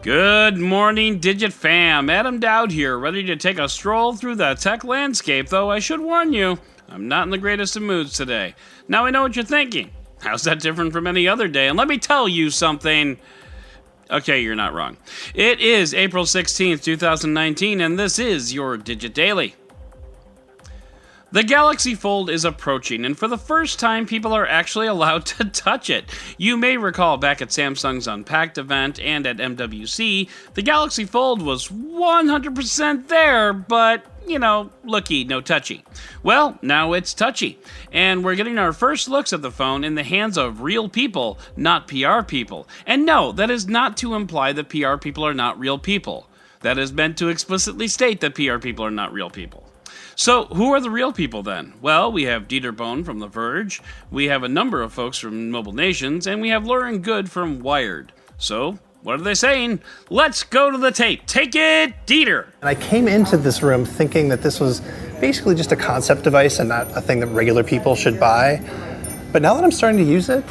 Good morning, Digit fam. Adam Dowd here, ready to take a stroll through the tech landscape, though I should warn you, I'm not in the greatest of moods today. Now I know what you're thinking. How's that different from any other day? And let me tell you something. Okay, you're not wrong. It is April 16th, 2019, and this is your Digit Daily. The Galaxy Fold is approaching, and for the first time, people are actually allowed to touch it. You may recall back at Samsung's Unpacked event and at MWC, the Galaxy Fold was 100% there, but, looky, no touchy. Well, now it's touchy, and we're getting our first looks at the phone in the hands of real people, not PR people. And no, that is not to imply that PR people are not real people. That is meant to explicitly state that PR people are not real people. So, who are the real people then? Well, we have Dieter Bohn from The Verge, we have a number of folks from Mobile Nations, and we have Lauren Goode from Wired. So, what are they saying? Let's go to the tape. Take it, Dieter! And I came into this room thinking that this was basically just a concept device and not a thing that regular people should buy. But now that I'm starting to use it,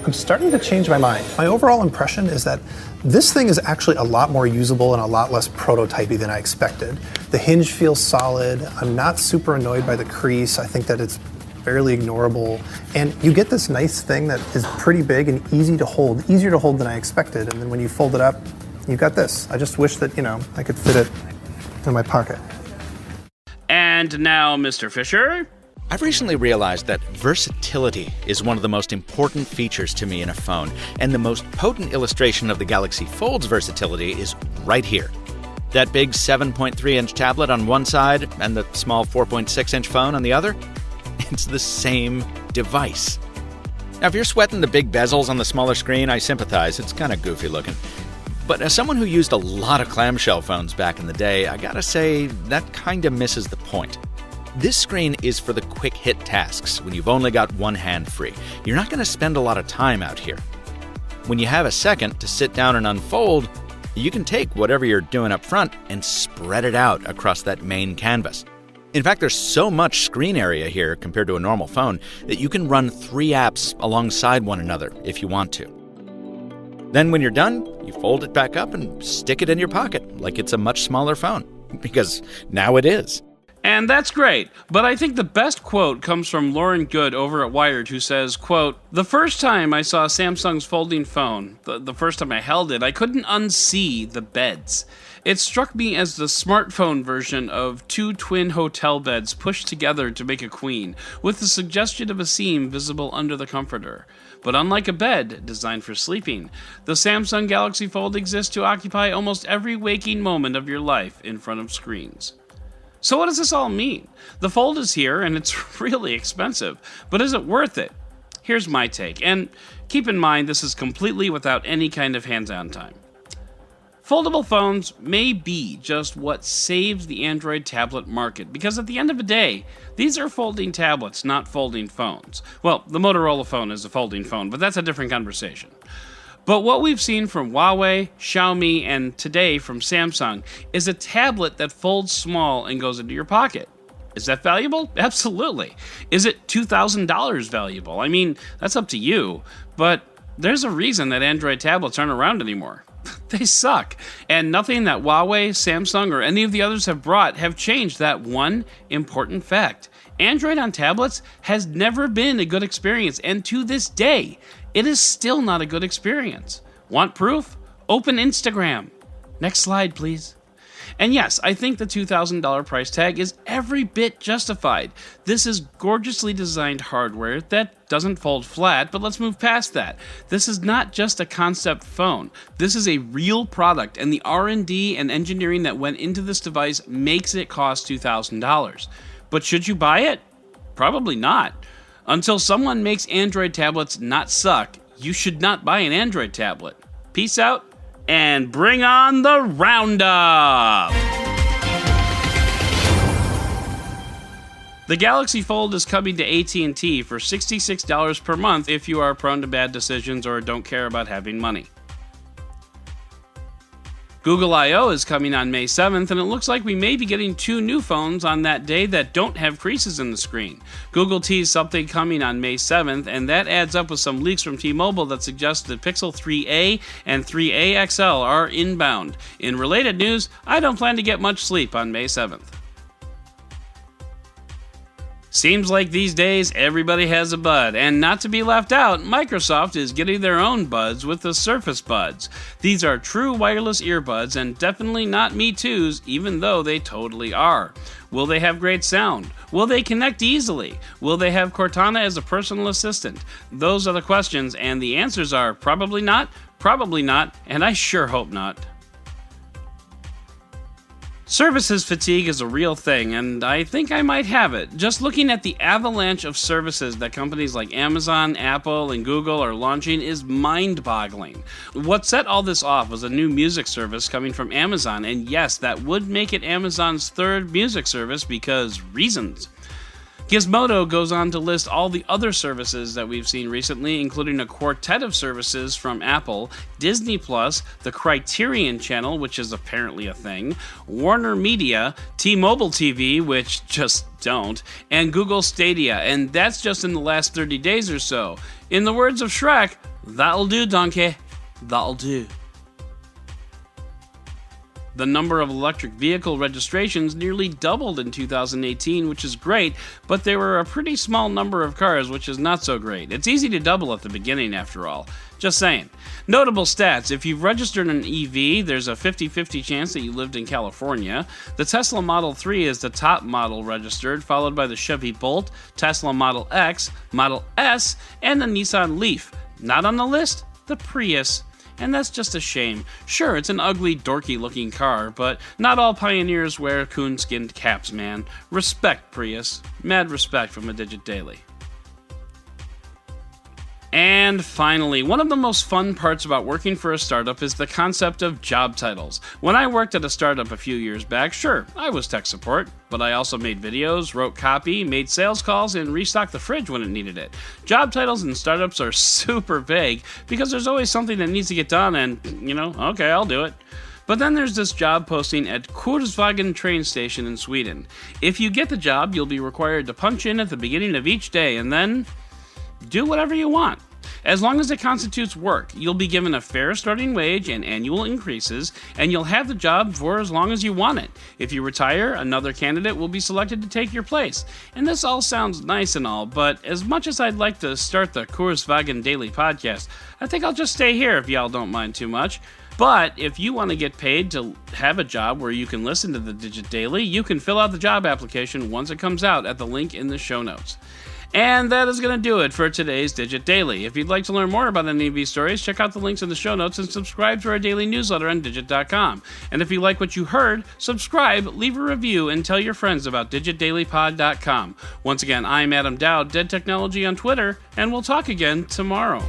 I'm starting to change my mind. My overall impression is that this thing is actually a lot more usable and a lot less prototypey than I expected. The hinge feels solid. I'm not super annoyed by the crease. I think that it's fairly ignorable. And you get this nice thing that is pretty big and easy to hold, easier to hold than I expected. And then when you fold it up, you've got this. I just wish that, I could fit it in my pocket. And now, Mr. Fisher? I've recently realized that versatility is one of the most important features to me in a phone, and the most potent illustration of the Galaxy Fold's versatility is right here. That big 7.3-inch tablet on one side and the small 4.6-inch phone on the other, it's the same device. Now, if you're sweating the big bezels on the smaller screen, I sympathize. It's kind of goofy looking. But as someone who used a lot of clamshell phones back in the day, I gotta say, that kind of misses the point. This screen is for the quick hit tasks when you've only got one hand free. You're not going to spend a lot of time out here. When you have a second to sit down and unfold, you can take whatever you're doing up front and spread it out across that main canvas. In fact, there's so much screen area here compared to a normal phone that you can run 3 apps alongside one another if you want to. Then when you're done, you fold it back up and stick it in your pocket like it's a much smaller phone, because now it is. And that's great, but I think the best quote comes from Lauren Goode over at Wired, who says, quote, "The first time I saw Samsung's folding phone, the first time I held it, I couldn't unsee the beds. It struck me as the smartphone version of 2 twin hotel beds pushed together to make a queen, with the suggestion of a seam visible under the comforter. But unlike a bed designed for sleeping, the Samsung Galaxy Fold exists to occupy almost every waking moment of your life in front of screens." So what does this all mean? The Fold is here, and it's really expensive, but is it worth it? Here's my take, and keep in mind this is completely without any kind of hands-on time. Foldable phones may be just what saves the Android tablet market, because at the end of the day, these are folding tablets, not folding phones. Well, the Motorola phone is a folding phone, but that's a different conversation. But what we've seen from Huawei, Xiaomi, and today from Samsung is a tablet that folds small and goes into your pocket. Is that valuable? Absolutely. Is it $2,000 valuable? I mean, that's up to you, but there's a reason that Android tablets aren't around anymore. They suck, and nothing that Huawei, Samsung, or any of the others have brought have changed that one important fact. Android on tablets has never been a good experience, and to this day, it is still not a good experience. Want proof? Open Instagram. Next slide, please. And yes, I think the $2,000 price tag is every bit justified. This is gorgeously designed hardware that doesn't fold flat, but let's move past that. This is not just a concept phone. This is a real product, and the R&D and engineering that went into this device makes it cost $2,000. But should you buy it? Probably not. Until someone makes Android tablets not suck, you should not buy an Android tablet. Peace out, and bring on the roundup! The Galaxy Fold is coming to AT&T for $66 per month, if you are prone to bad decisions or don't care about having money. Google I/O is coming on May 7th, and it looks like we may be getting 2 new phones on that day that don't have creases in the screen. Google teased something coming on May 7th, and that adds up with some leaks from T-Mobile that suggest the Pixel 3a and 3a XL are inbound. In related news, I don't plan to get much sleep on May 7th. Seems like these days everybody has a bud, and not to be left out, Microsoft is getting their own buds with the Surface Buds. These are true wireless earbuds and definitely not Me Too's, even though they totally are. Will they have great sound? Will they connect easily? Will they have Cortana as a personal assistant? Those are the questions, and the answers are probably not, and I sure hope not. Services fatigue is a real thing, and I think I might have it. Just looking at the avalanche of services that companies like Amazon, Apple, and Google are launching is mind-boggling. What set all this off was a new music service coming from Amazon, and yes, that would make it Amazon's 3rd music service because reasons. Gizmodo goes on to list all the other services that we've seen recently, including a quartet of services from Apple, Disney+, the Criterion Channel, which is apparently a thing, Warner Media, T-Mobile TV, which just don't, and Google Stadia, and that's just in the last 30 days or so. In the words of Shrek, that'll do, donkey, that'll do. The number of electric vehicle registrations nearly doubled in 2018, which is great, but there were a pretty small number of cars, which is not so great. It's easy to double at the beginning, after all. Just saying. Notable stats: if you've registered an EV, there's a 50-50 chance that you lived in California. The Tesla Model 3 is the top model registered, followed by the Chevy Bolt, Tesla Model X, Model S, and the Nissan Leaf. Not on the list? The Prius. And that's just a shame. Sure, it's an ugly, dorky-looking car, but not all pioneers wear coon-skinned caps, man. Respect, Prius. Mad respect from a Digit Daily. And finally, one of the most fun parts about working for a startup is the concept of job titles. When I worked at a startup a few years back, sure, I was tech support, but I also made videos, wrote copy, made sales calls, and restocked the fridge when it needed it. Job titles in startups are super vague because there's always something that needs to get done and, okay, I'll do it. But then there's this job posting at Kursvagen train station in Sweden. If you get the job, you'll be required to punch in at the beginning of each day and then do whatever you want. As long as it constitutes work, you'll be given a fair starting wage and annual increases, and you'll have the job for as long as you want it. If you retire, another candidate will be selected to take your place. And this all sounds nice and all, but as much as I'd like to start the Kursvagen Daily podcast, I think I'll just stay here if y'all don't mind too much. But if you want to get paid to have a job where you can listen to the Digit Daily, you can fill out the job application once it comes out at the link in the show notes. And that is going to do it for today's Digit Daily. If you'd like to learn more about any of these stories, check out the links in the show notes and subscribe to our daily newsletter on Digit.com. And if you like what you heard, subscribe, leave a review, and tell your friends about DigitDailyPod.com. Once again, I'm Adam Dowd, Dead Technology on Twitter, and we'll talk again tomorrow.